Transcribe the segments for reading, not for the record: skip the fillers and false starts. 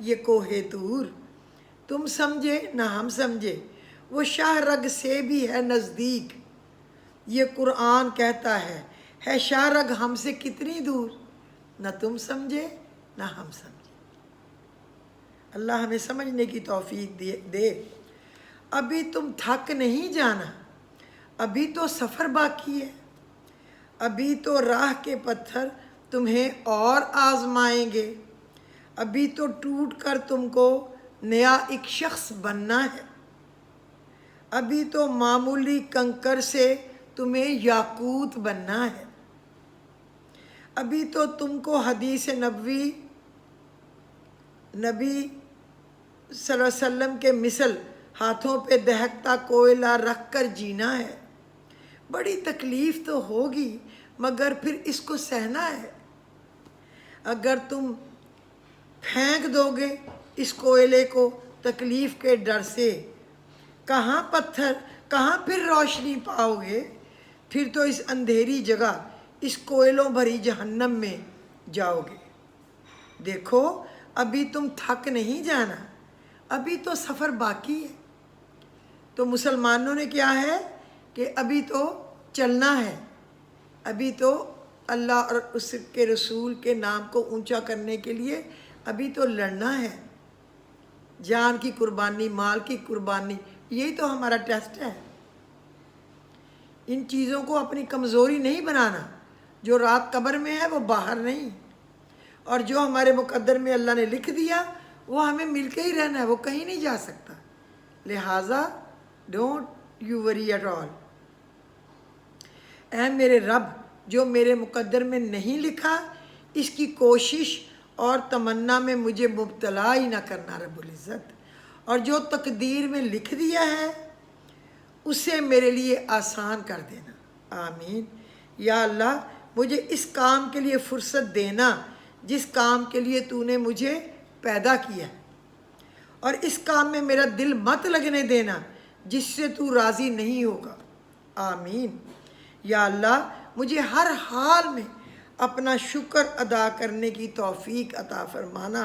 یہ کوہ طور، تم سمجھے نہ ہم سمجھے، وہ شاہ رگ سے بھی ہے نزدیک، یہ قرآن کہتا ہے شاہ رگ ہم سے کتنی دور، نہ تم سمجھے نہ ہم سمجھے۔ اللہ ہمیں سمجھنے کی توفیق دے۔ ابھی تم تھک نہیں جانا، ابھی تو سفر باقی ہے، ابھی تو راہ کے پتھر تمہیں اور آزمائیں گے، ابھی تو ٹوٹ کر تم کو نیا ایک شخص بننا ہے، ابھی تو معمولی کنکر سے تمہیں یاقوت بننا ہے، ابھی تو تم کو حدیث نبی صلی اللہ علیہ وسلم کے مثل ہاتھوں پہ دہکتا کوئلہ رکھ کر جینا ہے۔ بڑی تکلیف تو ہوگی مگر پھر اس کو سہنا ہے، اگر تم پھینک دو گے اس کوئلے کو تکلیف کے ڈر سے، کہاں پتھر کہاں پھر روشنی پاؤ گے، پھر تو اس اندھیری جگہ اس کوئلوں بھری جہنم میں جاؤ گے۔ دیکھو ابھی تم تھک نہیں جانا، ابھی تو سفر باقی ہے۔ تو مسلمانوں نے کیا ہے کہ ابھی تو چلنا ہے، ابھی تو اللہ اور اس کے رسول کے نام کو اونچا کرنے کے لیے ابھی تو لڑنا ہے، جان کی قربانی، مال کی قربانی، یہی تو ہمارا ٹیسٹ ہے۔ ان چیزوں کو اپنی کمزوری نہیں بنانا، جو رات قبر میں ہے وہ باہر نہیں، اور جو ہمارے مقدر میں اللہ نے لکھ دیا وہ ہمیں مل کے ہی رہنا ہے، وہ کہیں نہیں جا سکتا۔ لہٰذا don't you worry at all. اے میرے رب، جو میرے مقدر میں نہیں لکھا اس کی کوشش اور تمنا میں مجھے مبتلا ہی نہ کرنا رب العزت، اور جو تقدیر میں لکھ دیا ہے اسے میرے لیے آسان کر دینا، آمین۔ یا اللہ مجھے اس کام کے لیے فرصت دینا جس کام کے لیے تو نے مجھے پیدا کیا ہے، اور اس کام میں میرا دل مت لگنے دینا جس سے تو راضی نہیں ہوگا، آمین۔ یا اللہ مجھے ہر حال میں اپنا شکر ادا کرنے کی توفیق عطا فرمانا،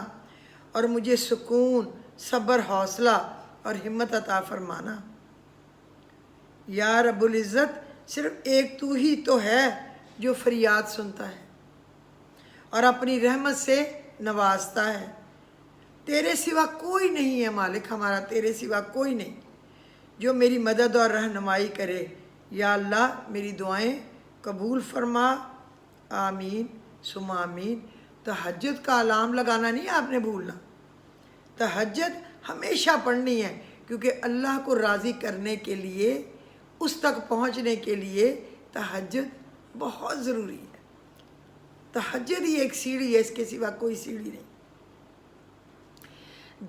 اور مجھے سکون، صبر، حوصلہ اور ہمت عطا فرمانا۔ یا رب العزت صرف ایک تو ہی تو ہے جو فریاد سنتا ہے اور اپنی رحمت سے نوازتا ہے، تیرے سوا کوئی نہیں ہے مالک ہمارا، تیرے سوا کوئی نہیں جو میری مدد اور رہنمائی کرے۔ یا اللہ میری دعائیں قبول فرما، آمین ثم آمین۔ تہجد کا الارم لگانا نہیں آپ نے بھولنا، تہجد ہمیشہ پڑھنی ہے، کیونکہ اللہ کو راضی کرنے کے لیے، اس تک پہنچنے کے لیے تہجد بہت ضروری ہے۔ تہجد ہی ایک سیڑھی ہے، اس کے سوا کوئی سیڑھی نہیں۔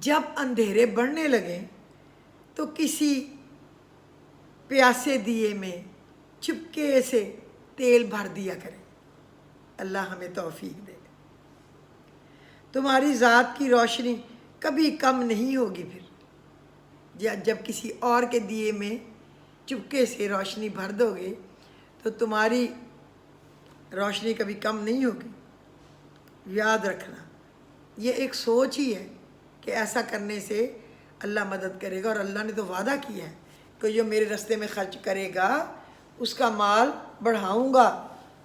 جب اندھیرے بڑھنے لگیں تو کسی پیاسے دیے میں چپکے سے تیل بھر دیا کریں، اللہ ہمیں توفیق دے۔ تمہاری ذات کی روشنی کبھی کم نہیں ہوگی، پھر جب کسی اور کے دیے میں چپکے سے روشنی بھر دو گے تو تمہاری روشنی کبھی کم نہیں ہوگی۔ یاد رکھنا یہ ایک سوچ ہی ہے کہ ایسا کرنے سے اللہ مدد کرے گا، اور اللہ نے تو وعدہ کیا ہے کہ جو میرے راستے میں خرچ کرے گا اس کا مال بڑھاؤں گا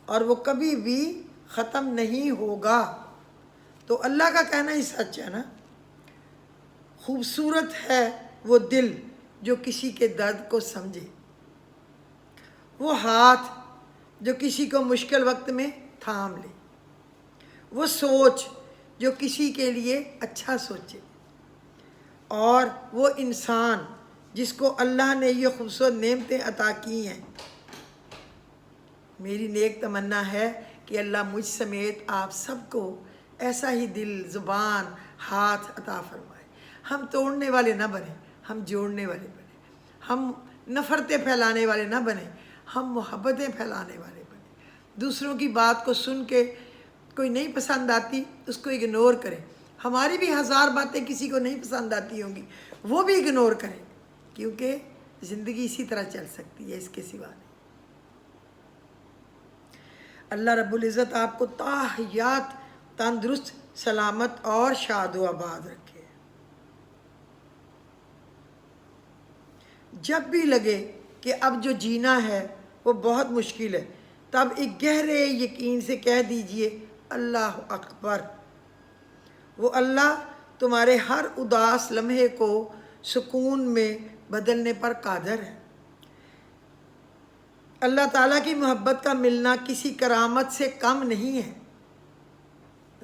اور وہ کبھی بھی ختم نہیں ہوگا۔ تو اللہ کا کہنا ہی سچ ہے نا۔ خوبصورت ہے وہ دل جو کسی کے درد کو سمجھے، وہ ہاتھ جو کسی کو مشکل وقت میں تھام لے، وہ سوچ جو کسی کے لیے اچھا سوچے، اور وہ انسان جس کو اللہ نے یہ خوبصورت نعمتیں عطا کی ہیں۔ میری نیک تمنا ہے کہ اللہ مجھ سمیت آپ سب کو ایسا ہی دل، زبان، ہاتھ عطا فرمائے۔ ہم توڑنے والے نہ بنیں، ہم جوڑنے والے بنیں، ہم نفرتیں پھیلانے والے نہ بنیں، ہم محبتیں پھیلانے والے بنیں۔ دوسروں کی بات کو سن کے کوئی نہیں پسند آتی اس کو اگنور کریں، ہماری بھی 1000 باتیں کسی کو نہیں پسند آتی ہوں گی، وہ بھی اگنور کریں، کیونکہ زندگی اسی طرح چل سکتی ہے، اس کے سوا نہیں۔ اللہ رب العزت آپ کو تا حیات تندرست، سلامت اور شاد و آباد رکھے۔ جب بھی لگے کہ اب جو جینا ہے وہ بہت مشکل ہے، تب ایک گہرے یقین سے کہہ دیجئے اللہ اکبر۔ وہ اللہ تمہارے ہر اداس لمحے کو سکون میں بدلنے پر قادر ہے۔ اللہ تعالیٰ کی محبت کا ملنا کسی کرامت سے کم نہیں ہے۔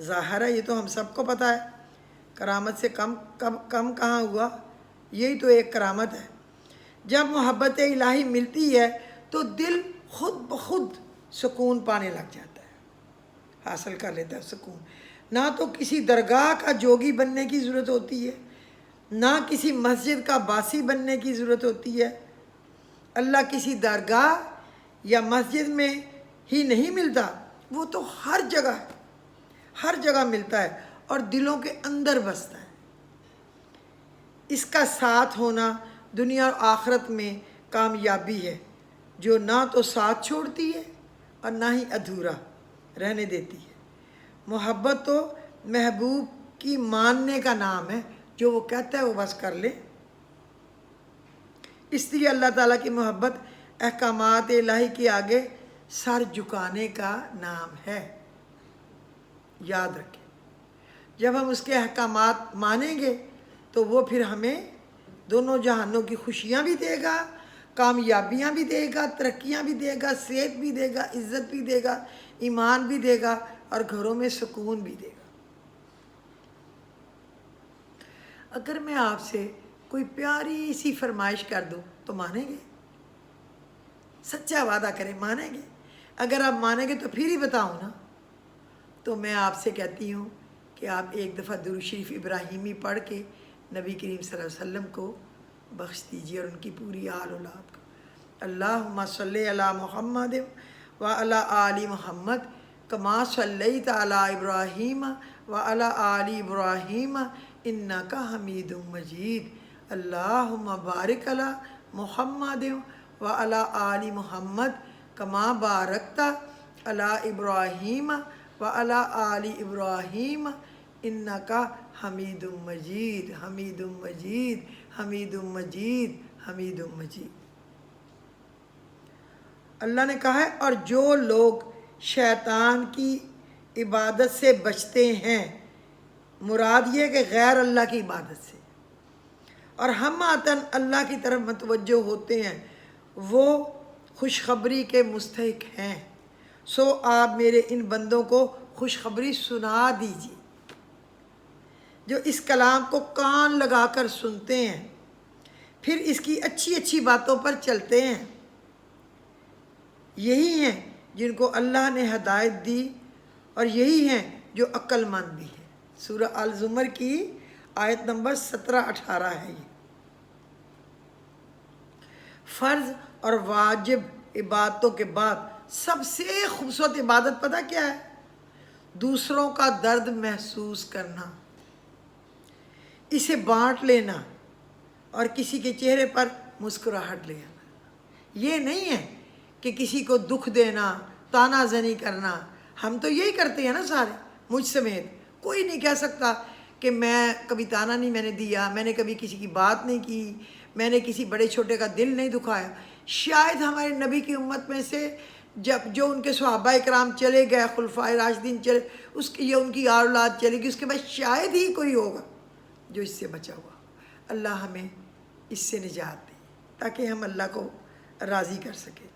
ظاہر ہے، یہ تو ہم سب کو پتہ ہے، کرامت سے کم کہاں ہوا، یہی تو ایک کرامت ہے۔ جب محبت الہی ملتی ہے تو دل خود بخود سکون پانے لگ جاتا ہے، حاصل کر لیتا ہے سکون۔ نہ تو کسی درگاہ کا جوگی بننے کی ضرورت ہوتی ہے، نہ کسی مسجد کا باسی بننے کی ضرورت ہوتی ہے۔ اللہ کسی درگاہ یا مسجد میں ہی نہیں ملتا، وہ تو ہر جگہ ہے، ہر جگہ ملتا ہے اور دلوں کے اندر بستا ہے۔ اس کا ساتھ ہونا دنیا اور آخرت میں کامیابی ہے، جو نہ تو ساتھ چھوڑتی ہے اور نہ ہی ادھورا رہنے دیتی ہے۔ محبت تو محبوب کی ماننے کا نام ہے، جو وہ کہتا ہے وہ بس کر لے۔ اس لیے اللہ تعالیٰ کی محبت احکامات الہی کے آگے سر جھکانے کا نام ہے۔ یاد رکھیں، جب ہم اس کے احکامات مانیں گے تو وہ پھر ہمیں دونوں جہانوں کی خوشیاں بھی دے گا، کامیابیاں بھی دے گا، ترقیاں بھی دے گا، صحت بھی دے گا، عزت بھی دے گا، ایمان بھی دے گا اور گھروں میں سکون بھی دے گا۔ اگر میں آپ سے کوئی پیاری سی فرمائش کر دوں تو مانیں گے؟ سچا وعدہ کریں، مانیں گے؟ اگر آپ مانیں گے تو پھر ہی بتاؤں نا۔ تو میں آپ سے کہتی ہوں کہ آپ ایک دفعہ درود شریف ابراہیمی پڑھ کے نبی کریم صلی اللہ علیہ وسلم کو بخش دیجیے اور ان کی پوری آل اولاد کو۔ اللہم صلی علی محمد وعلی آل محمد کما صلیت علی ابراہیم وعلی آل ابراہیم انک حمید مجید۔ اللہم بارک علی محمد وعلی آل محمد کما بارکت علی ابراہیم وعلی آل ابراہیم انک حمید مجید، حمید مجید، حمید مجید، حمید مجید۔ اللہ نے کہا ہے، اور جو لوگ شیطان کی عبادت سے بچتے ہیں، مراد یہ کہ غیر اللہ کی عبادت سے، اور ہم آتن اللہ کی طرف متوجہ ہوتے ہیں، وہ خوشخبری کے مستحق ہیں۔ سو آپ میرے ان بندوں کو خوشخبری سنا دیجیے، جو اس کلام کو کان لگا کر سنتے ہیں، پھر اس کی اچھی اچھی باتوں پر چلتے ہیں۔ یہی ہیں جن کو اللہ نے ہدایت دی اور یہی ہیں جو عقل مند بھی ہیں۔ سورہ الزمر کی آیت نمبر 17-18 ہے یہ۔ فرض اور واجب عبادتوں کے بعد سب سے خوبصورت عبادت پتہ کیا ہے؟ دوسروں کا درد محسوس کرنا، اسے بانٹ لینا اور کسی کے چہرے پر مسکراہٹ لے آنا۔ یہ نہیں ہے کہ کسی کو دکھ دینا، تانا زنی کرنا۔ ہم تو یہی کرتے ہیں نا سارے، مجھ سمیت کوئی نہیں کہہ سکتا کہ میں کبھی تانا نہیں میں نے دیا، میں نے کبھی کسی کی بات نہیں کی، میں نے کسی بڑے چھوٹے کا دل نہیں دکھایا۔ شاید ہمارے نبی کی امت میں سے جب جو ان کے صحابہ اکرام چلے گئے، خلفائے راشدین چلے، یہ ان کی اولاد چلے گی، اس کے بعد شاید ہی کوئی ہوگا جو اس سے بچا ہوا۔ اللہ ہمیں اس سے نجات دے تاکہ ہم اللہ کو راضی کر سکیں۔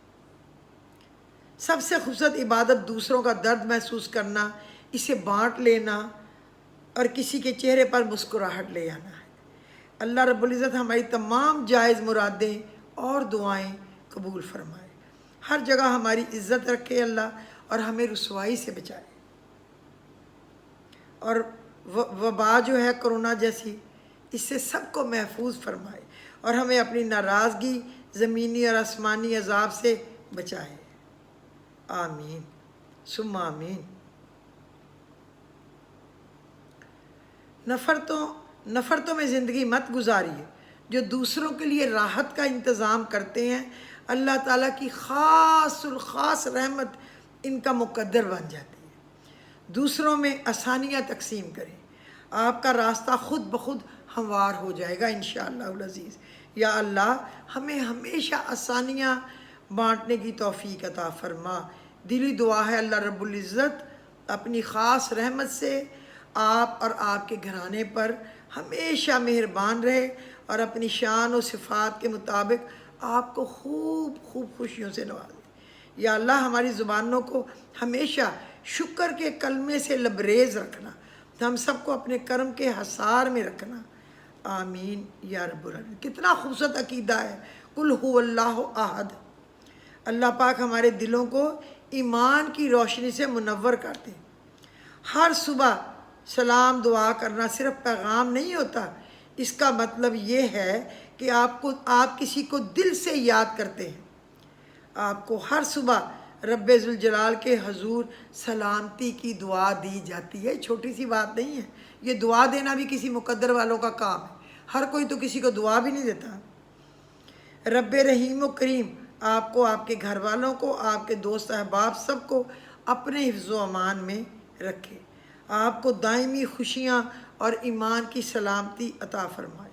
سب سے خوبصورت عبادت دوسروں کا درد محسوس کرنا، اسے بانٹ لینا اور کسی کے چہرے پر مسکراہٹ لے آنا ہے۔ اللہ رب العزت ہماری تمام جائز مرادیں اور دعائیں قبول فرمائے، ہر جگہ ہماری عزت رکھے اللہ، اور ہمیں رسوائی سے بچائے، اور وبا جو ہے کرونا جیسی، اس سے سب کو محفوظ فرمائے اور ہمیں اپنی ناراضگی، زمینی اور آسمانی عذاب سے بچائے۔ آمین ثم آمین۔ نفرتوں میں زندگی مت گزاریے۔ جو دوسروں کے لیے راحت کا انتظام کرتے ہیں، اللہ تعالیٰ کی خاص الخاص رحمت ان کا مقدر بن جاتی ہے۔ دوسروں میں آسانیاں تقسیم کریں، آپ کا راستہ خود بخود ہموار ہو جائے گا انشاءاللہ العزیز۔ یا اللہ ہمیں ہمیشہ آسانیاں بانٹنے کی توفیق عطا فرما۔ دلی دعا ہے اللہ رب العزت اپنی خاص رحمت سے آپ اور آپ کے گھرانے پر ہمیشہ مہربان رہے اور اپنی شان و صفات کے مطابق آپ کو خوب خوب خوشیوں سے نوازے۔ یا اللہ ہماری زبانوں کو ہمیشہ شکر کے کلمے سے لبریز رکھنا، ہم سب کو اپنے کرم کے حصار میں رکھنا، آمین یا رب العالمین۔ کتنا خوبصورت عقیدہ ہے، قل هو اللہ احد۔ اللہ پاک ہمارے دلوں کو ایمان کی روشنی سے منور کرتے ہیں۔ ہر صبح سلام دعا کرنا صرف پیغام نہیں ہوتا، اس کا مطلب یہ ہے کہ آپ کسی کو دل سے یاد کرتے ہیں۔ آپ کو ہر صبح رب ذوالجلال کے حضور سلامتی کی دعا دی جاتی ہے، چھوٹی سی بات نہیں ہے۔ یہ دعا دینا بھی کسی مقدر والوں کا کام ہے، ہر کوئی تو کسی کو دعا بھی نہیں دیتا۔ رب رحیم و کریم آپ کو، آپ کے گھر والوں کو، آپ کے دوست احباب سب کو اپنے حفظ و امان میں رکھے، آپ کو دائمی خوشیاں اور ایمان کی سلامتی عطا فرمائے،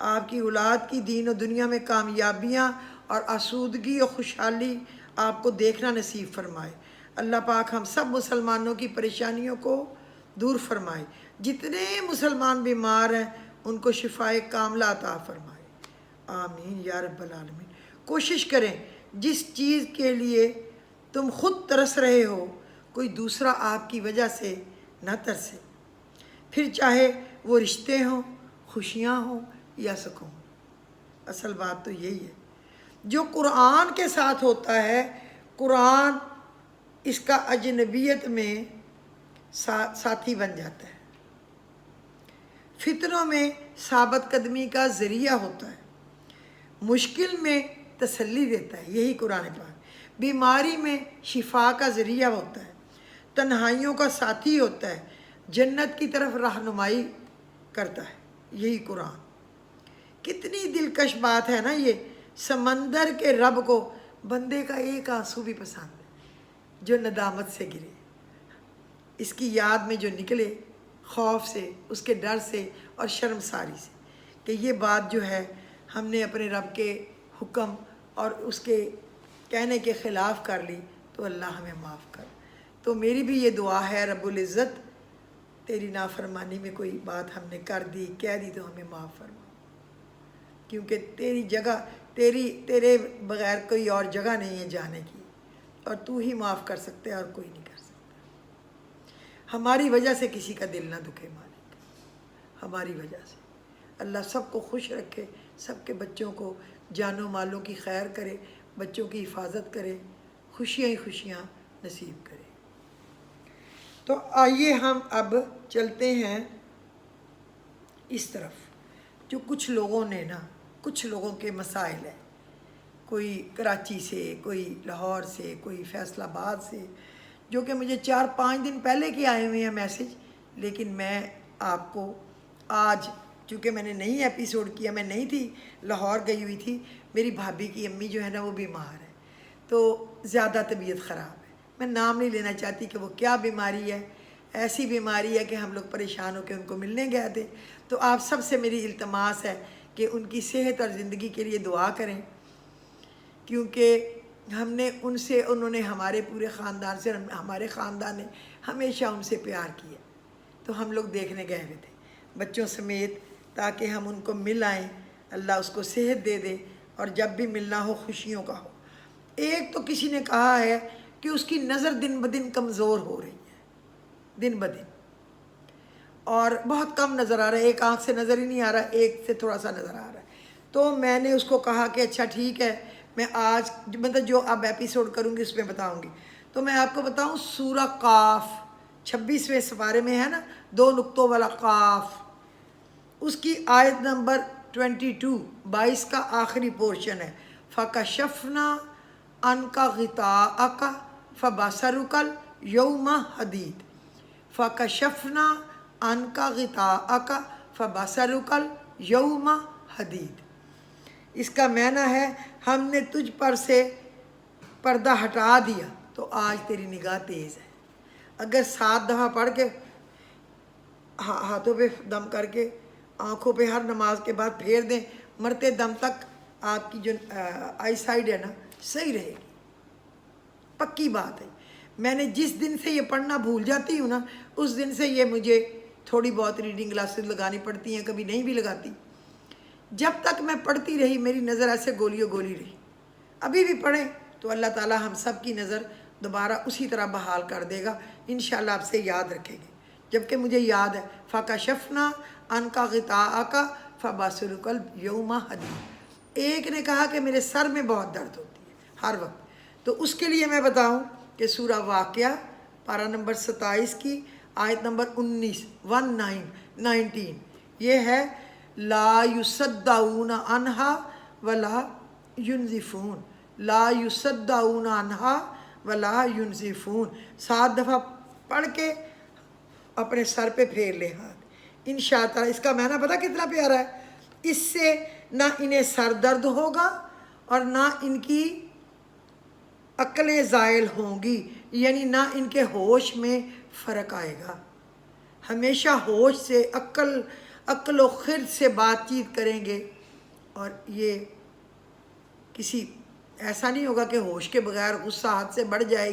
آپ کی اولاد کی دین و دنیا میں کامیابیاں اور آسودگی و خوشحالی آپ کو دیکھنا نصیب فرمائے۔ اللہ پاک ہم سب مسلمانوں کی پریشانیوں کو دور فرمائے، جتنے مسلمان بیمار ہیں ان کو شفائے کاملہ عطا فرمائے، آمین یا رب العالمین۔ کوشش کریں جس چیز کے لیے تم خود ترس رہے ہو کوئی دوسرا آپ کی وجہ سے نہ ترسے، پھر چاہے وہ رشتے ہوں، خوشیاں ہوں یا سکون۔ اصل بات تو یہی ہے، جو قرآن کے ساتھ ہوتا ہے، قرآن اس کا اجنبیت میں ساتھی بن جاتا ہے، فتنوں میں ثابت قدمی کا ذریعہ ہوتا ہے، مشکل میں تسلی دیتا ہے یہی قرآن پاک، بیماری میں شفا کا ذریعہ ہوتا ہے، تنہائیوں کا ساتھی ہوتا ہے، جنت کی طرف رہنمائی کرتا ہے یہی قرآن۔ کتنی دلکش بات ہے نا یہ، سمندر کے رب کو بندے کا ایک آنسو بھی پسند ہے جو ندامت سے گرے، اس کی یاد میں جو نکلے، خوف سے، اس کے ڈر سے اور شرمساری سے کہ یہ بات جو ہے ہم نے اپنے رب کے حکم اور اس کے کہنے کے خلاف کر لی تو اللہ ہمیں معاف کر۔ تو میری بھی یہ دعا ہے رب العزت تیری نافرمانی میں کوئی بات ہم نے کر دی، کہہ دی تو ہمیں معاف فرما، کیونکہ تیری جگہ تیرے بغیر کوئی اور جگہ نہیں ہے جانے کی، اور تو ہی معاف کر سکتے اور کوئی نہیں کر سکتا۔ ہماری وجہ سے کسی کا دل نہ دکھے مالک، ہماری وجہ سے۔ اللہ سب کو خوش رکھے، سب کے بچوں کو جان و مالوں کی خیر کرے، بچوں کی حفاظت کرے، خوشیاں ہی خوشیاں نصیب کرے۔ تو آئیے ہم اب چلتے ہیں اس طرف، جو کچھ لوگوں نے نا، کچھ لوگوں کے مسائل ہیں، کوئی کراچی سے، کوئی لاہور سے، کوئی فیصل آباد سے، جو کہ مجھے 4-5 دن پہلے کے آئے ہوئے ہیں میسیج، لیکن میں آپ کو آج، چونکہ میں نے نہیں ایپیسوڈ کیا، میں نہیں تھی، لاہور گئی ہوئی تھی، میری بھابھی کی امی جو ہے نا وہ بیمار ہے، تو زیادہ طبیعت خراب ہے، میں نام نہیں لینا چاہتی کہ وہ کیا بیماری ہے، ایسی بیماری ہے کہ ہم لوگ پریشان ہو کے ان کو ملنے گئے تھے۔ تو آپ سب سے میری التماس ہے کہ ان کی صحت اور زندگی کے لیے دعا کریں، کیونکہ ہم نے ان سے، انہوں نے ہمارے پورے خاندان سے، ہمارے خاندان نے ہمیشہ ان سے پیار کیا، تو ہم لوگ دیکھنے گئے ہوئے تھے بچوں سمیت، تاکہ ہم ان کو مل آئیں، اللہ اس کو صحت دے دے، اور جب بھی ملنا ہو خوشیوں کا ہو۔ ایک تو کسی نے کہا ہے کہ اس کی نظر دن بدن کمزور ہو رہی ہے، دن بدن، اور بہت کم نظر آ رہا ہے، ایک آنکھ سے نظر ہی نہیں آ رہا، ایک سے تھوڑا سا نظر آ رہا ہے۔ تو میں نے اس کو کہا کہ اچھا ٹھیک ہے، میں آج مطلب جو اب ایپیسوڈ کروں گی اس میں بتاؤں گی۔ تو میں آپ کو بتاؤں سورہ قاف 26ویں سپارے میں ہے نا، 2 نقطوں والا قاف، اس کی آیت نمبر 22 کا آخری پورشن ہے، فَكَشَفْنَا عَنْكَ غِطَاءَكَ فَبَصَرُكَ الْيَوْمَ حَدِيدٌ، فَكَشَفْنَا عَنْكَ غِطَاءَكَ فَبَصَرُكَ الْيَوْمَ حَدِيدٌ۔ اس کا معنی ہے ہم نے تجھ پر سے پردہ ہٹا دیا تو آج تیری نگاہ تیز ہے، اگر 7 دفعہ پڑھ کے ہاتھوں پہ دم کر کے آنکھوں پہ ہر نماز کے بعد پھیر دیں، مرتے دم تک آپ کی جو آئی سائڈ ہے نا صحیح رہے گی، پکی بات ہے۔ میں نے جس دن سے یہ پڑھنا بھول جاتی ہوں نا، اس دن سے یہ مجھے تھوڑی بہت ریڈنگ کلاسز لگانی پڑتی ہیں، کبھی نہیں بھی لگاتی۔ جب تک میں پڑھتی رہی میری نظر ایسے گولیوں گولی رہی۔ ابھی بھی پڑھیں تو اللہ تعالیٰ ہم سب کی نظر دوبارہ اسی طرح بحال کر دے گا، انشاءاللہ آپ سے یاد رکھیں گے۔ جبکہ مجھے یاد ہے فَكَشَفْنَا عَنْكَ غِطَاءَكَ فَبَصَرُكَ الْيَوْمَ حَدِيدٌ۔ ایک نے کہا کہ میرے سر میں بہت درد ہوتی ہے ہر وقت، تو اس کے لیے میں بتاؤں کہ سورہ واقعہ پارہ نمبر 27 کی آیت نمبر 19 یہ ہے لا یصدعون عنہا ولا ینزفون، لا یصدعون عنہا ولا ینزفون، 7 دفعہ پڑھ کے اپنے سر پہ پھیر لے ہاتھ۔ انشاءاللہ اس کا معنی پتہ کتنا پیارا ہے، اس سے نہ انہیں سر درد ہوگا اور نہ ان کی عقلیں زائل ہوں گی، یعنی نہ ان کے ہوش میں فرق آئے گا۔ ہمیشہ ہوش سے عقل و خرد سے بات چیت کریں گے، اور یہ کسی ایسا نہیں ہوگا کہ ہوش کے بغیر غصہ حد سے بڑھ جائے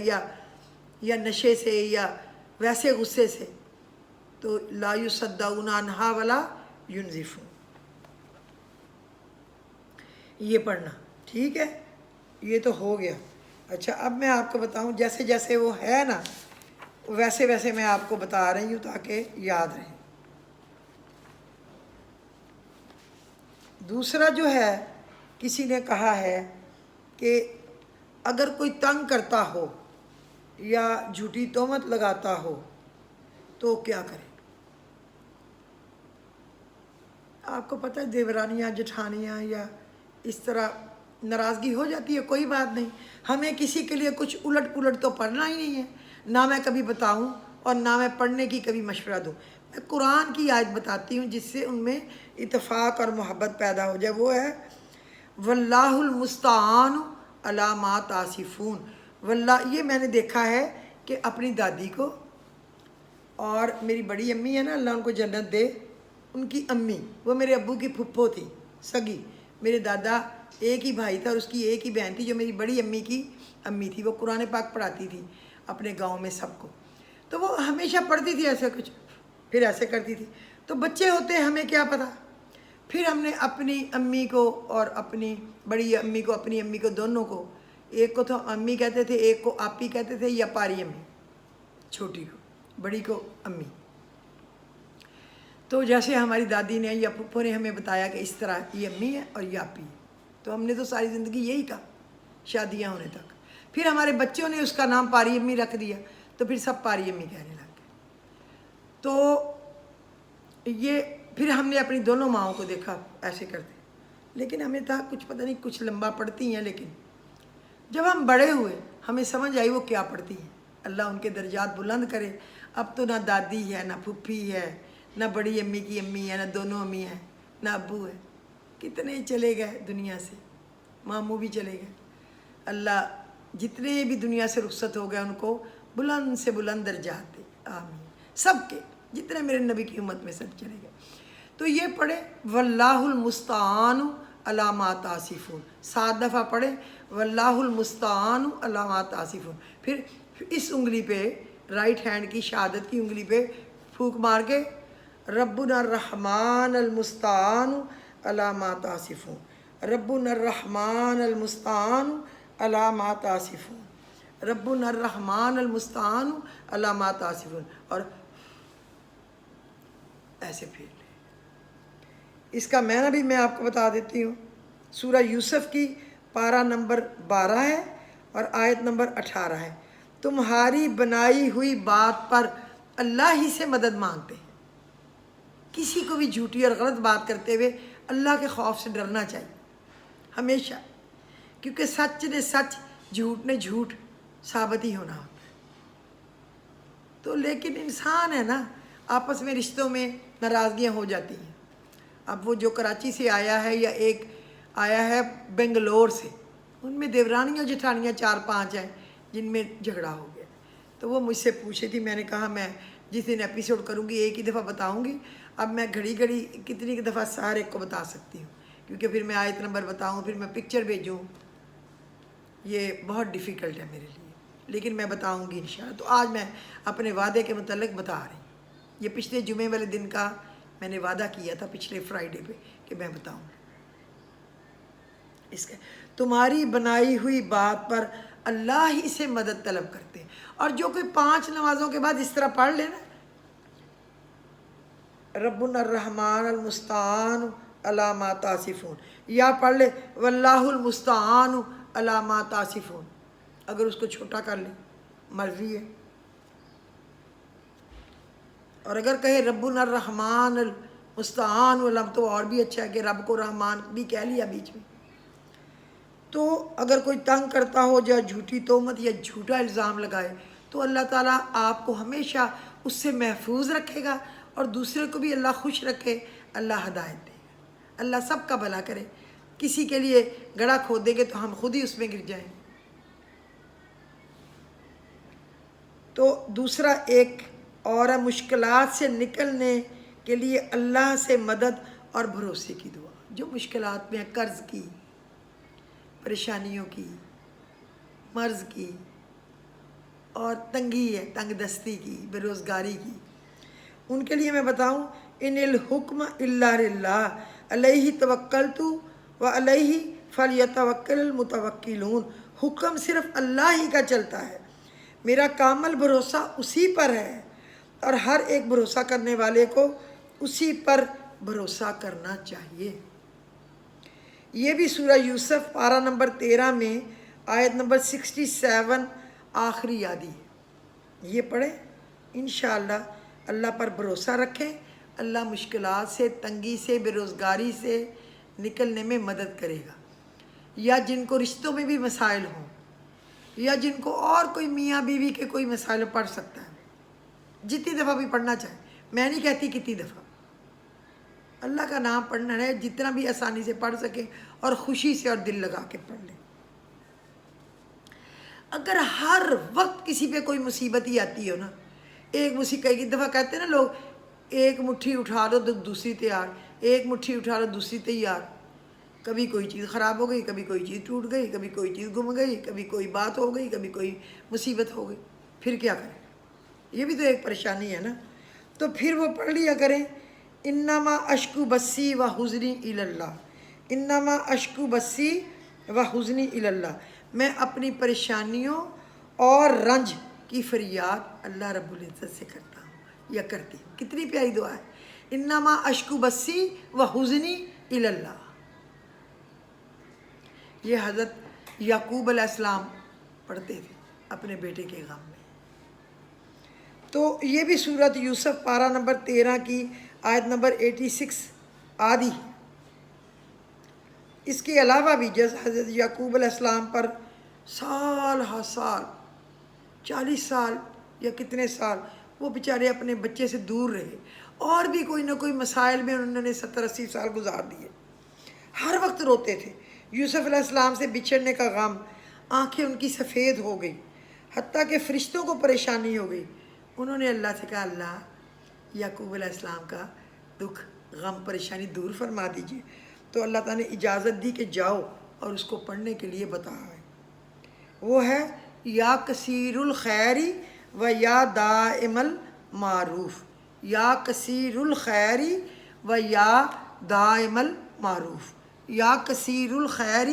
یا نشے سے یا ویسے غصے سے۔ تو لا یصدعون عنہا ولا ینزفون، یہ پڑھنا ٹھیک ہے، یہ تو ہو گیا۔ اچھا اب میں آپ کو بتاؤں جیسے جیسے وہ ہے نا ویسے ویسے میں آپ کو بتا رہی ہوں تاکہ یاد رہے۔ دوسرا جو ہے، کسی نے کہا ہے کہ اگر کوئی تنگ کرتا ہو یا جھوٹی تہمت لگاتا ہو تو کیا کرے؟ آپ کو پتہ ہے دیورانیاں جٹھانیاں یا اس طرح ناراضگی ہو جاتی ہے، کوئی بات نہیں، ہمیں کسی کے لیے کچھ الٹ پلٹ تو پڑھنا ہی نہیں ہے، نہ میں کبھی بتاؤں اور نہ میں پڑھنے کی کبھی مشورہ دوں۔ میں قرآن کی آیت بتاتی ہوں جس سے ان میں اتفاق اور محبت پیدا ہو جائے، وہ ہے واللہ المستعان علی ما تصفون۔ واللہ، یہ میں نے دیکھا ہے کہ اپنی دادی کو، اور میری بڑی امی ہے نا اللہ ان کو جنت دے، ان کی امی وہ میرے ابو کی پھپھو تھی سگی، میرے دادا ایک ہی بھائی تھا اور اس کی ایک ہی بہن تھی جو میری بڑی امی کی امی تھی، وہ قرآن پاک پڑھاتی تھی اپنے گاؤں میں سب کو، تو وہ ہمیشہ پڑھتی تھی ایسے کچھ، پھر ایسے کرتی تھی، تو بچے ہوتے ہیں ہمیں کیا پتہ۔ پھر ہم نے اپنی امی کو اور اپنی بڑی امی کو، اپنی امی کو، دونوں کو، ایک کو تو امی کہتے تھے، ایک کو آپی کہتے تھے یا پاری امی، چھوٹی کو، بڑی کو امی۔ تو جیسے ہماری دادی نے یا پھپھو نے ہمیں بتایا کہ اس طرح یہ امی ہے اور یہ آپی ہے، تو ہم نے تو ساری زندگی یہی کہا شادیاں ہونے تک۔ پھر ہمارے بچوں نے اس کا نام پاری امی رکھ دیا، تو پھر سب پاری امی کہنے لگ گئے۔ تو یہ پھر ہم نے اپنی دونوں ماؤں کو دیکھا ایسے کرتے، لیکن ہمیں تھا کچھ پتہ نہیں کچھ لمبا پڑھتی ہیں، لیکن جب ہم بڑے ہوئے ہمیں سمجھ آئی وہ کیا پڑھتی ہیں، اللہ ان کے درجات بلند کرے۔ اب تو نہ دادی ہے، نہ پھپھی ہے، نہ بڑی امی کی امی ہے، نہ دونوں امی ہیں، نہ ابو ہے، کتنے چلے گئے دنیا سے، ماموں بھی چلے گئے۔ اللہ جتنے بھی دنیا سے رخصت ہو گئے ان کو بلند سے بلند درجات دے، آمین۔ سب کے جتنے میرے نبی کی امت میں سب چلے گئے۔ تو یہ پڑھے واللہ المستعان علی ما تصفون، 7 دفعہ پڑھے واللہ المستعان علی ما تصفون، پھر اس انگلی پہ رائٹ ہینڈ کی شہادت کی انگلی پہ پھونک مار کے ربنا الرحمن المستعان علی ما تصفون، ربنا الرحمن المستعان علی ما تصفون، ربنا الرحمن المستعان علی ما تصفون، اور ایسے پھر لے۔ اس کا معنی بھی میں آپ کو بتا دیتی ہوں، سورہ یوسف کی پارہ نمبر 12 ہے اور آیت نمبر 18 ہے، تمہاری بنائی ہوئی بات پر اللہ ہی سے مدد مانگتے ہیں۔ کسی کو بھی جھوٹی اور غلط بات کرتے ہوئے اللہ کے خوف سے ڈرنا چاہیے ہمیشہ، کیونکہ سچ نے سچ، جھوٹ نے جھوٹ ثابت ہی ہونا ہوتا ہے۔ تو لیکن انسان ہے نا، آپس میں رشتوں میں ناراضگیاں ہو جاتی ہیں۔ اب وہ جو کراچی سے آیا ہے یا ایک آیا ہے بنگلور سے، ان میں دیورانیاں جٹھانیاں 4-5 ہیں جن میں جھگڑا ہو گیا، تو وہ مجھ سے پوچھی تھی، میں نے کہا میں جس دن ایپیسوڈ کروں گی ایک ہی دفعہ بتاؤں گی، اب میں گھڑی گھڑی کتنی دفعہ سارے کو بتا سکتی ہوں، کیونکہ پھر میں آیت نمبر بتاؤں، پھر میں پکچر بھیجوں، یہ بہت ڈیفیکلٹ ہے میرے لیے، لیکن میں بتاؤں گی انشاءاللہ۔ تو آج میں اپنے وعدے کے متعلق بتا رہی ہوں، یہ پچھلے جمعے والے دن کا میں نے وعدہ کیا تھا پچھلے فرائیڈے پہ کہ میں بتاؤں گی اس کا۔ تمہاری بنائی ہوئی بات پر اللہ ہی سے مدد طلب کرتے ہیں، اور جو کوئی 5 نمازوں کے بعد اس طرح پڑھ لے نا، ربنا الرحمن المستعان علی ما تصفون، یا پڑھ لے واللہ المستعان علی ما تصفون، اگر اس کو چھوٹا کر لے مرضی ہے، اور اگر کہے ربنا الرحمن المستعان علم تو اور بھی اچھا ہے کہ رب کو رحمان بھی کہہ لیا بیچ میں۔ تو اگر کوئی تنگ کرتا ہو یا جھوٹی تہمت یا جھوٹا الزام لگائے تو اللہ تعالیٰ آپ کو ہمیشہ اس سے محفوظ رکھے گا، اور دوسرے کو بھی اللہ خوش رکھے، اللہ ہدایت دے گا، اللہ سب کا بھلا کرے۔ کسی کے لیے گڑھا کھودیں گے تو ہم خود ہی اس میں گر جائیں گے۔ تو دوسرا ایک اور ہے مشکلات سے نکلنے کے لیے اللہ سے مدد اور بھروسے کی دعا۔ جو مشکلات میں قرض کی، پریشانیوں کی، مرض کی، اور تنگی ہے، تنگ دستی کی، بے روزگاری کی، ان کے لیے میں بتاؤں ان الحکم الا للہ علیہ توکلت و علیہ فلیتوکل المتوکلون، حکم صرف اللہ ہی کا چلتا ہے، میرا کامل بھروسہ اسی پر ہے، اور ہر ایک بھروسہ کرنے والے کو اسی پر بھروسہ کرنا چاہیے۔ یہ بھی سورہ یوسف پارہ نمبر 13 میں آیت نمبر 67 آخری یادی ہے، یہ پڑھیں انشاءاللہ۔ اللہ پر بھروسہ رکھیں، اللہ مشکلات سے، تنگی سے، بے روزگاری سے نکلنے میں مدد کرے گا۔ یا جن کو رشتوں میں بھی مسائل ہوں، یا جن کو اور کوئی میاں بیوی کے کوئی مسائل پڑھ سکتا ہے، جتنی دفعہ بھی پڑھنا چاہے، میں نہیں کہتی کتنی دفعہ، اللہ کا نام پڑھنا ہے جتنا بھی آسانی سے پڑھ سکے، اور خوشی سے اور دل لگا کے پڑھ لیں۔ اگر ہر وقت کسی پہ کوئی مصیبت ہی آتی ہو نا، ایک مصیبت، کئی دفعہ کہتے ہیں نا لوگ، ایک مٹھی اٹھا لو تو دوسری تیار، ایک مٹھی اٹھا لو دوسری تیار، کبھی کوئی چیز خراب ہو گئی، کبھی کوئی چیز ٹوٹ گئی، کبھی کوئی چیز گم گئی، کبھی کوئی بات ہو گئی، کبھی کوئی مصیبت ہو گئی، پھر کیا کریں؟ یہ بھی تو ایک پریشانی ہے نا۔ تو پھر وہ پڑھ لیا کریں انما اشکو بسی و حزنی الی اللہ، انما اشکو بسی و حزنی الی اللہ، میں اپنی پریشانیوں اور رنج کی فریاد اللہ رب العزت سے کرتا ہوں یا کرتی ہوں۔ کتنی پیاری دعا ہے، انما اشکو بسی و حزنی الی اللہ۔ یہ حضرت یعقوب علیہ السلام پڑھتے تھے اپنے بیٹے کے غم میں۔ تو یہ بھی سورۃ یوسف پارہ نمبر 13 کی آیت نمبر 86 آدھی ہے۔ اس کے علاوہ بھی جیسے حضرت یعقوب علیہ السلام پر سال ہا سال، 40 سال یا کتنے سال وہ بیچارے اپنے بچے سے دور رہے، اور بھی کوئی نہ کوئی مسائل میں انہوں نے 70-80 سال گزار دیے، ہر وقت روتے تھے۔ یوسف علیہ السلام سے بچھڑنے کا غم، آنکھیں ان کی سفید ہو گئی، حتیٰ کہ فرشتوں کو پریشانی ہو گئی۔ انہوں نے اللہ سے کہا اللہ یعقوب علیہ السلام کا دکھ، غم، پریشانی دور فرما دیجئے۔ تو اللہ تعالیٰ نے اجازت دی کہ جاؤ اور اس کو پڑھنے کے لیے بتایا ہے، وہ ہے یا کثیر الخیر و یا دائم المعروف، یا کثیر الخیر و یا دائم المعروف، یا کثیر الخیر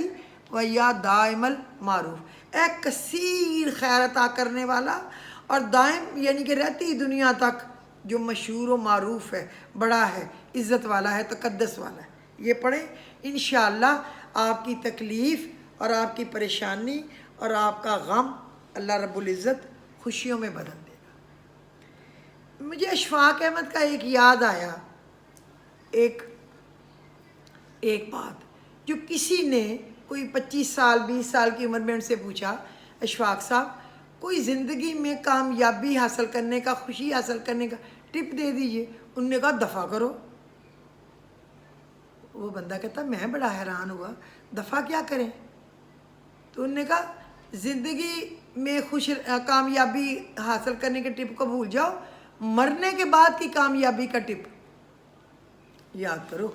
و یا دائم المعروف، اے کثیر خیر عطا کرنے والا اور دائم یعنی کہ رہتی دنیا تک جو مشہور و معروف ہے، بڑا ہے، عزت والا ہے، تقدس والا ہے۔ یہ پڑھیں انشاءاللہ آپ کی تکلیف اور آپ کی پریشانی اور آپ کا غم اللہ رب العزت خوشیوں میں بدل دے گا۔ مجھے اشفاق احمد کا ایک یاد آیا، ایک بات جو کسی نے کوئی 25 سال 20 سال کی عمر میں ان سے پوچھا، اشفاق صاحب کوئی زندگی میں کامیابی حاصل کرنے کا، خوشی حاصل کرنے کا ٹپ دے دیجئے۔ انہوں نے کہا دفع کرو۔ وہ بندہ کہتا میں بڑا حیران ہوا، دفع کیا کریں؟ تو انہوں نے کہا زندگی میں کامیابی حاصل کرنے کے ٹپ کو بھول جاؤ، مرنے کے بعد کی کامیابی کا ٹپ یاد کرو۔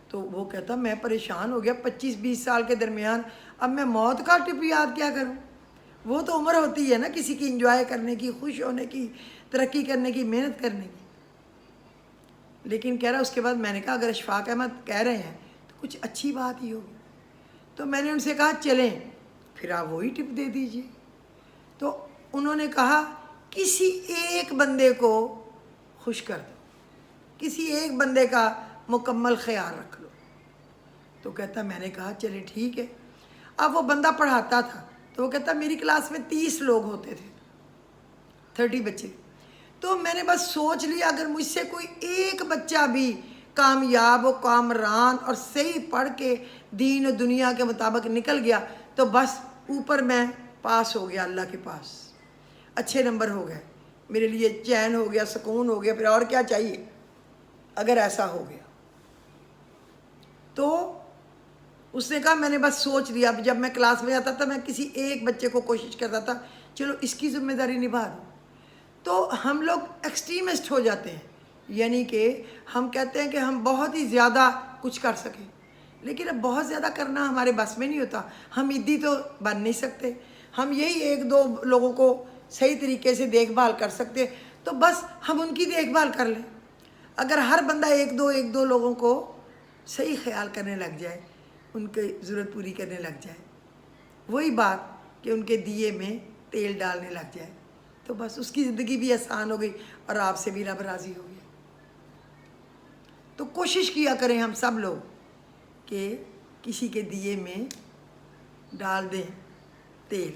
تو وہ کہتا میں پریشان ہو گیا 25-20 سال کے درمیان، اب میں موت کا ٹپ یاد کیا کروں؟ وہ تو عمر ہوتی ہے نا کسی کی انجوائے کرنے کی، خوش ہونے کی، ترقی کرنے کی، محنت کرنے کی۔ لیکن کہہ رہا اس کے بعد میں نے کہا اگر اشفاق احمد کہہ رہے ہیں تو کچھ اچھی بات ہی ہوگی، تو میں نے ان سے کہا چلیں پھر آپ وہی ٹپ دے دیجئے۔ تو انہوں نے کہا کسی ایک بندے کو خوش کر دو، کسی ایک بندے کا مکمل خیال رکھ لو۔ تو کہتا میں نے کہا چلے ٹھیک ہے۔ اب وہ بندہ پڑھاتا تھا تو وہ کہتا میری کلاس میں 30 لوگ ہوتے تھے، 30 بچے۔ تو میں نے بس سوچ لیا اگر مجھ سے کوئی ایک بچہ بھی کامیاب و کامران اور صحیح پڑھ کے دین و دنیا کے مطابق نکل گیا تو بس اوپر میں پاس ہو گیا، اللہ کے پاس اچھے نمبر ہو گئے، میرے لیے چین ہو گیا، سکون ہو گیا، پھر اور کیا چاہیے اگر ایسا ہو گیا۔ تو اس نے کہا میں نے بس سوچ لیا، جب میں کلاس میں جاتا تھا میں کسی ایک بچے کو کوشش کرتا تھا چلو اس کی ذمہ داری نبھا دوں۔ تو ہم لوگ ایکسٹریمسٹ ہو جاتے ہیں، یعنی کہ ہم کہتے ہیں کہ ہم بہت ہی زیادہ کچھ کر سکیں، لیکن اب بہت زیادہ کرنا ہمارے بس میں نہیں ہوتا۔ ہم عیدی تو بن نہیں سکتے، ہم یہی 1-2 لوگوں کو صحیح طریقے سے دیکھ بھال کر سکتے، تو بس ہم ان کی دیکھ بھال کر لیں۔ اگر ہر بندہ 1-2 لوگوں کو صحیح خیال کرنے لگ جائے، ان کی ضرورت پوری کرنے لگ جائے، وہی بات کہ ان کے دیے میں تیل ڈالنے لگ جائے، تو بس اس کی زندگی بھی آسان ہو گئی اور آپ سے بھی رب راضی ہو گیا۔ تو کوشش کیا کریں ہم سب لوگ کہ کسی کے دیے میں ڈال دیں تیل،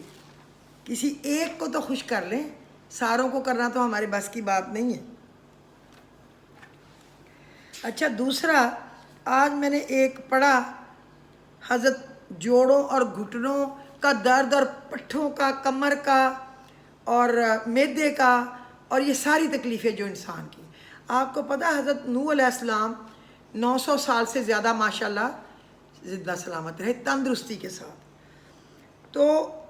کسی ایک کو تو خوش کر لیں، ساروں کو کرنا تو ہمارے بس کی بات نہیں ہے۔ اچھا دوسرا، آج میں نے ایک پڑھا حضرت جوڑوں اور گھٹنوں کا درد اور پٹھوں کا، کمر کا اور معدے کا اور یہ ساری تکلیفیں جو انسان کی۔ آپ کو پتہ حضرت نوح علیہ السلام 900 سال سے زیادہ ماشاءاللہ زندہ سلامت رہے تندرستی کے ساتھ۔ تو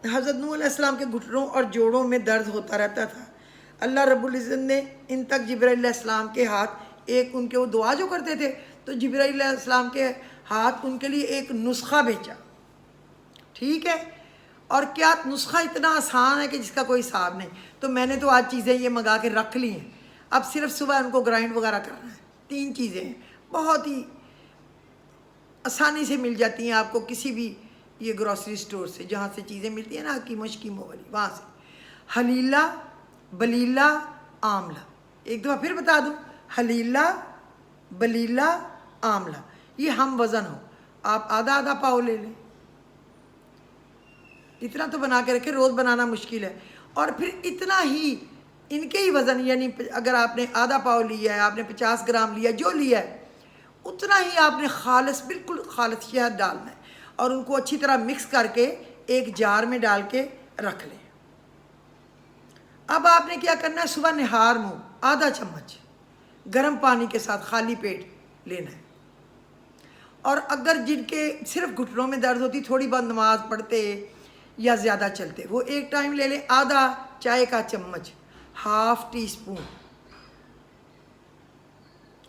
حضرت نوح علیہ السلام کے گھٹنوں اور جوڑوں میں درد ہوتا رہتا تھا۔ اللہ رب العزت نے ان تک جبرائیل علیہ السلام کے ہاتھ ایک ان کے وہ دعا جو کرتے تھے تو جبرائیل علیہ السلام کے ہاتھ ان کے لیے ایک نسخہ بھیجا، ٹھیک ہے؟ اور کیا نسخہ اتنا آسان ہے کہ جس کا کوئی حساب نہیں۔ تو میں نے تو آج چیزیں یہ منگا کے رکھ لی ہیں، اب صرف صبح ان کو گرائنڈ وغیرہ کرنا ہے۔ 3 چیزیں ہیں، بہت ہی آسانی سے مل جاتی ہیں آپ کو کسی بھی یہ گروسری سٹور سے، جہاں سے چیزیں ملتی ہیں نا حکیم و شکیموں والی، وہاں سے۔ حلیلہ، بلیلہ، آملہ۔ ایک دفعہ پھر بتا دوں، حلیلہ، بلیلہ، آملہ، یہ ہم وزن ہو، آپ آدھا پاؤ لے لیں، اتنا تو بنا کے رکھیں، روز بنانا مشکل ہے۔ اور پھر اتنا ہی ان کے ہی وزن، یعنی اگر آپ نے آدھا پاؤ لیا ہے، آپ نے 50 گرام لیا، جو لیا ہے اتنا ہی آپ نے خالص، بالکل خالص شہد ڈالنا ہے اور ان کو اچھی طرح مکس کر کے ایک جار میں ڈال کے رکھ لیں۔ اب آپ نے کیا کرنا ہے، صبح نہار منہ آدھا چمچ گرم پانی کے ساتھ خالی پیٹ لینا ہے۔ اور اگر جن کے صرف گھٹنوں میں درد ہوتی، تھوڑی بہت نماز پڑھتے یا زیادہ چلتے، وہ ایک ٹائم لے لیں، آدھا چائے کا چمچ، ½ ٹی اسپون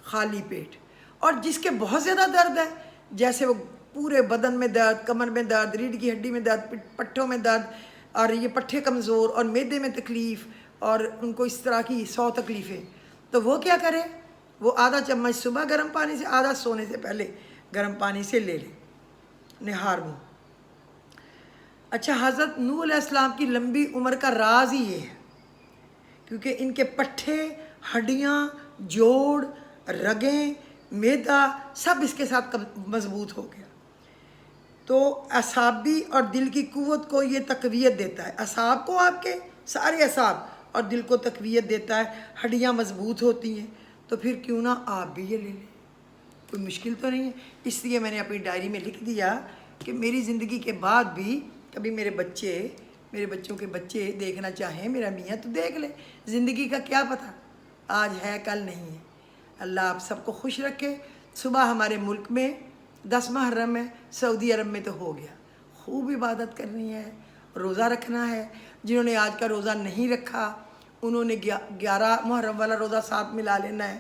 خالی پیٹ۔ اور جس کے بہت زیادہ درد ہے، جیسے وہ پورے بدن میں درد، کمر میں درد، ریڑھ کی ہڈی میں درد، پٹھوں میں درد اور یہ پٹھے کمزور اور معدے میں تکلیف اور ان کو اس طرح کی 100 تکلیفیں، تو وہ کیا کرے، وہ آدھا چمچ صبح گرم پانی سے، آدھا سونے سے پہلے گرم پانی سے لے لیں نہار منہ۔ اچھا حضرت نوح علیہ السلام کی لمبی عمر کا راز ہی یہ ہے، کیونکہ ان کے پٹھے، ہڈیاں، جوڑ، رگیں، معدہ سب اس کے ساتھ مضبوط ہو گیا۔ تو اعصابی اور دل کی قوت کو یہ تقویت دیتا ہے، اعصاب کو، آپ کے سارے اعصاب اور دل کو تقویت دیتا ہے، ہڈیاں مضبوط ہوتی ہیں۔ تو پھر کیوں نہ آپ بھی یہ لے لیں، کوئی مشکل تو نہیں ہے۔ اس لیے میں نے اپنی ڈائری میں لکھ دیا کہ میری زندگی کے بعد بھی کبھی میرے بچوں کے بچے دیکھنا چاہیں میرا میاں تو دیکھ لے، زندگی کا کیا پتہ، آج ہے کل نہیں ہے۔ اللہ آپ سب کو خوش رکھے۔ صبح ہمارے ملک میں 10 محرم ہے، سعودی عرب میں تو ہو گیا، خوب عبادت کرنی ہے روزہ رکھنا ہے. جنہوں نے آج کا روزہ نہیں رکھا انہوں نے 11 محرم والا روزہ ساتھ ملا لینا ہے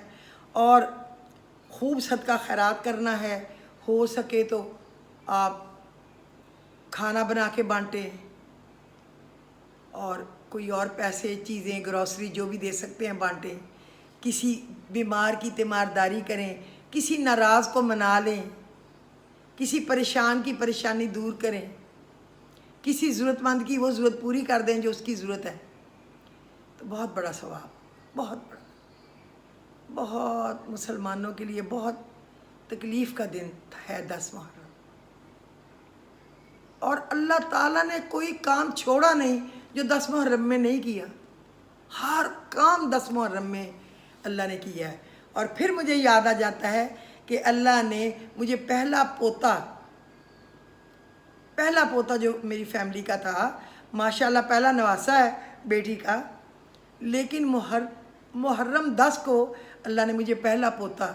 اور خوب صدقہ خیرات کرنا ہے. ہو سکے تو آپ کھانا بنا کے بانٹیں اور کوئی اور پیسے چیزیں گروسری جو بھی دے سکتے ہیں بانٹیں. کسی بیمار کی تیمارداری کریں, کسی ناراض کو منا لیں, کسی پریشان کی پریشانی دور کریں, کسی ضرورت مند کی وہ ضرورت پوری کر دیں جو اس کی ضرورت ہے. تو بہت بڑا ثواب, بہت بڑا, بہت مسلمانوں کے لیے بہت تکلیف کا دن ہے 10 محرم. اور اللہ تعالیٰ نے کوئی کام چھوڑا نہیں جو 10 محرم میں نہیں کیا. ہر کام 10 محرم میں اللہ نے کیا ہے. اور پھر مجھے یاد آ جاتا ہے کہ اللہ نے مجھے پہلا پوتا جو میری فیملی کا تھا, ماشاءاللہ پہلا نواسا ہے بیٹی کا, لیکن محرم 10 کو اللہ نے مجھے پہلا پوتا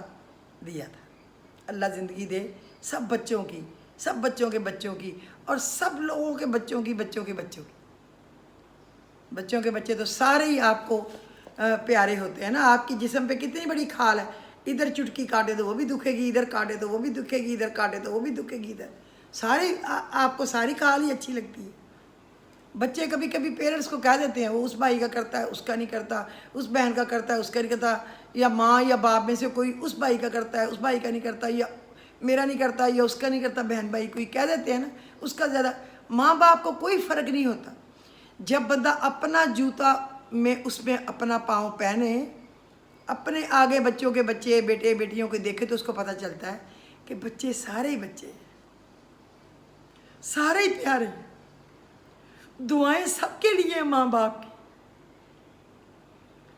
دیا تھا. اللہ زندگی دے سب بچوں کی, سب بچوں کے بچوں کی, اور سب لوگوں کے بچوں کی بچوں کے بچوں کی. بچوں کے بچے تو سارے ہی آپ کو پیارے ہوتے ہیں نا. آپ کی جسم پہ کتنی بڑی کھال ہے, ادھر چٹکی کاٹے تو وہ بھی دکھے گی, ادھر کاٹے تو وہ بھی دکھے گی, ادھر کاٹے تو وہ بھی دکھے گی. ادھر ساری آپ کو ساری کھال ہی اچھی لگتی ہے. بچے کبھی کبھی پیرنٹس کو کہہ دیتے ہیں وہ اس بھائی کا کرتا ہے اس کا نہیں کرتا, اس بہن کا کرتا ہے اس کا نہیں کرتا, یا ماں یا باپ میں سے کوئی اس بھائی کا کرتا ہے اس بھائی کا نہیں کرتا, یا میرا نہیں کرتا یا اس کا نہیں کرتا. بہن بھائی کوئی کہہ دیتے ہیں نا, اس کا زیادہ ماں باپ کو کوئی فرق نہیں ہوتا. جب بندہ اپنا جوتا میں اس میں اپنا پاؤں پہنے, اپنے آگے بچوں کے بچے بیٹے بیٹیوں کے دیکھے تو اس کو پتہ چلتا ہے کہ بچے سارے ہی بچے ہیں, سارے ہی پیارے ہیں. دعائیں سب کے لیے ماں باپ کی,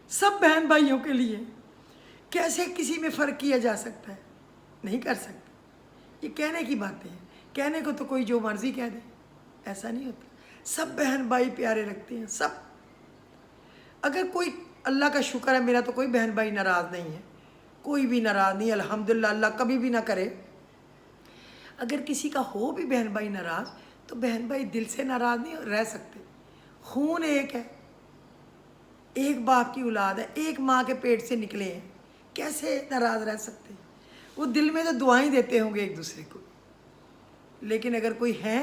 سب بہن بھائیوں کے لیے. کیسے کسی میں فرق کیا جا سکتا ہے؟ نہیں کر سکتے. یہ کہنے کی باتیں ہیں, کہنے کو تو کوئی جو مرضی کہہ دے, ایسا نہیں ہوتا. سب بہن بھائی پیارے رکھتے ہیں سب. اگر کوئی, اللہ کا شکر ہے میرا تو کوئی بہن بھائی ناراض نہیں ہے, کوئی بھی ناراض نہیں, الحمدللہ. اللہ کبھی بھی نہ کرے. اگر کسی کا ہو بھی بہن بھائی ناراض تو بہن بھائی دل سے ناراض نہیں رہ سکتے. خون ایک ہے, ایک باپ کی اولاد ہے, ایک ماں کے پیٹ سے نکلے ہیں, کیسے ناراض رہ سکتے ہیں؟ وہ دل میں تو دعائیں دیتے ہوں گے ایک دوسرے کو, لیکن اگر کوئی ہے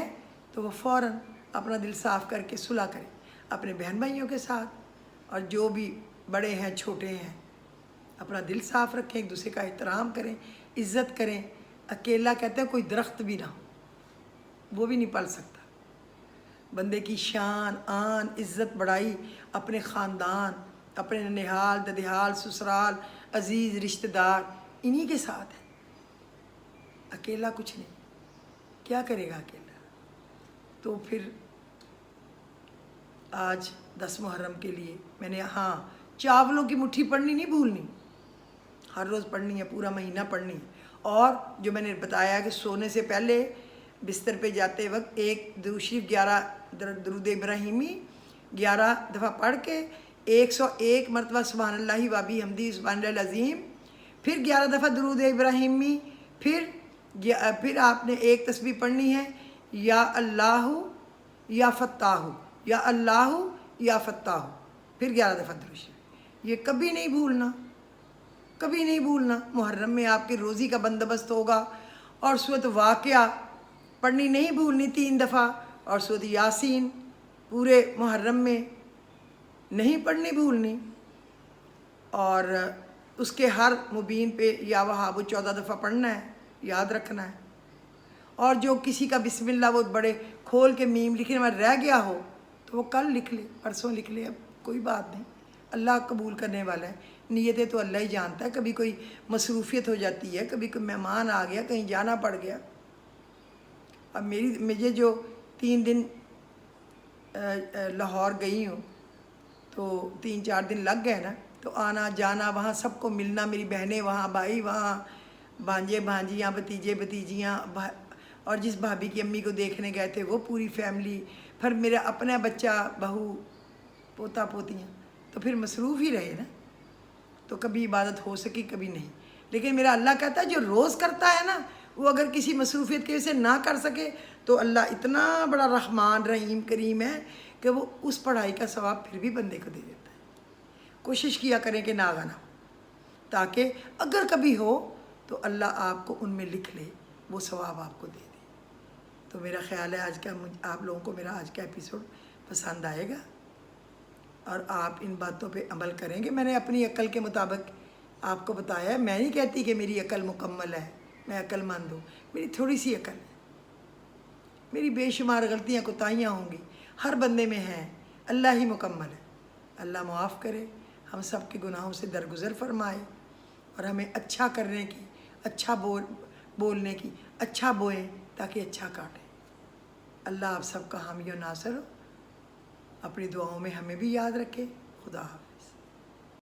تو وہ فوراً اپنا دل صاف کر کے صلح کرے اپنے بہن بھائیوں کے ساتھ. اور جو بھی بڑے ہیں چھوٹے ہیں اپنا دل صاف رکھیں, ایک دوسرے کا احترام کریں, عزت کریں. اکیلا کہتے ہیں کوئی درخت بھی نہ ہو, وہ بھی نہیں پل سکتا. بندے کی شان آن عزت بڑائی اپنے خاندان, اپنے ننھال ددھیال سسرال عزیز رشتہ دار انہی کے ساتھ ہے. اکیلا کچھ نہیں, کیا کرے گا اکیلا؟ تو پھر آج 10 محرم کے لیے میں نے چاولوں کی مٹھی پڑھنی نہیں بھولنی, ہر روز پڑھنی ہے, پورا مہینہ پڑھنی ہے. اور جو میں نے بتایا کہ سونے سے پہلے بستر پہ جاتے وقت ایک درود شریف 11 درود ابراہیمی 11 دفعہ پڑھ کے 101 مرتبہ سبحان اللہ و بحمدہ سبحان اللہ العظیم, پھر 11 دفعہ درود ابراہیمی, پھر آپ نے ایک تسبیح پڑھنی ہے یا اللہ یا فتاح, یا اللہ یا فتاح, پھر 11 دفعہ درود شریف. یہ کبھی نہیں بھولنا, کبھی نہیں بھولنا. محرم میں آپ کی روزی کا بندوبست ہوگا. اور سورۃ واقعہ پڑھنی نہیں بھولنی 3 دفعہ, اور سورۃ یاسین پورے محرم میں نہیں پڑھنی بھولنی. اور اس کے ہر مبین پہ یا وہاب 14 دفعہ پڑھنا ہے, یاد رکھنا ہے. اور جو کسی کا بسم اللہ وہ بڑے کھول کے میم لکھنے میں رہ گیا ہو تو وہ کل لکھ لے, پرسوں لکھ لے, اب کوئی بات نہیں, اللہ قبول کرنے والا ہے. نیتیں تو اللہ ہی جانتا ہے. کبھی کوئی مصروفیت ہو جاتی ہے, کبھی کوئی مہمان آ گیا, کہیں جانا پڑ گیا. اب مجھے جو 3 دن لاہور گئی ہوں تو 3-4 دن لگ گئے نا, تو آنا جانا وہاں سب کو ملنا, میری بہنیں وہاں, بھائی وہاں, بھانجے بھانجیاں, بھتیجے بھتیجیاں, اور جس بھابھی کی امی کو دیکھنے گئے تھے وہ پوری فیملی, پھر میرا اپنا بچہ, بہو, پوتا پوتیاں, تو پھر مصروف ہی رہے نا. تو کبھی عبادت ہو سکی کبھی نہیں. لیکن میرا اللہ کہتا ہے جو روز کرتا ہے نا وہ اگر کسی مصروفیت کی وجہ سے نہ کر سکے تو اللہ اتنا بڑا رحمان رحیم کریم ہے کہ وہ اس پڑھائی کا ثواب پھر بھی بندے کو دے دیتا ہے۔ کوشش کیا کریں کہ ناغہ نہ ہو، تاکہ اگر کبھی ہو تو اللہ آپ کو ان میں لکھ لے، وہ ثواب آپ کو دے دے۔ تو میرا خیال ہے آج کا آپ لوگوں کو میرا آج کا ایپیسوڈ پسند آئے گا اور آپ ان باتوں پہ عمل کریں گے۔ میں نے اپنی عقل کے مطابق آپ کو بتایا ہے، میں نہیں کہتی کہ میری عقل مکمل ہے، میں عقل مند ہوں، میری تھوڑی سی عقل ہے، میری بے شمار غلطیاں کوتاہیاں ہوں گی، ہر بندے میں ہیں، اللہ ہی مکمل ہے۔ اللہ معاف کرے، ہم سب کے گناہوں سے درگزر فرمائے اور ہمیں اچھا کرنے کی، اچھا بولنے کی، اچھا بوئیں تاکہ اچھا کاٹیں۔ اللہ آپ سب کا حامی و ناصر ہو، اپنی دعاؤں میں ہمیں بھی یاد رکھے۔ خدا حافظ۔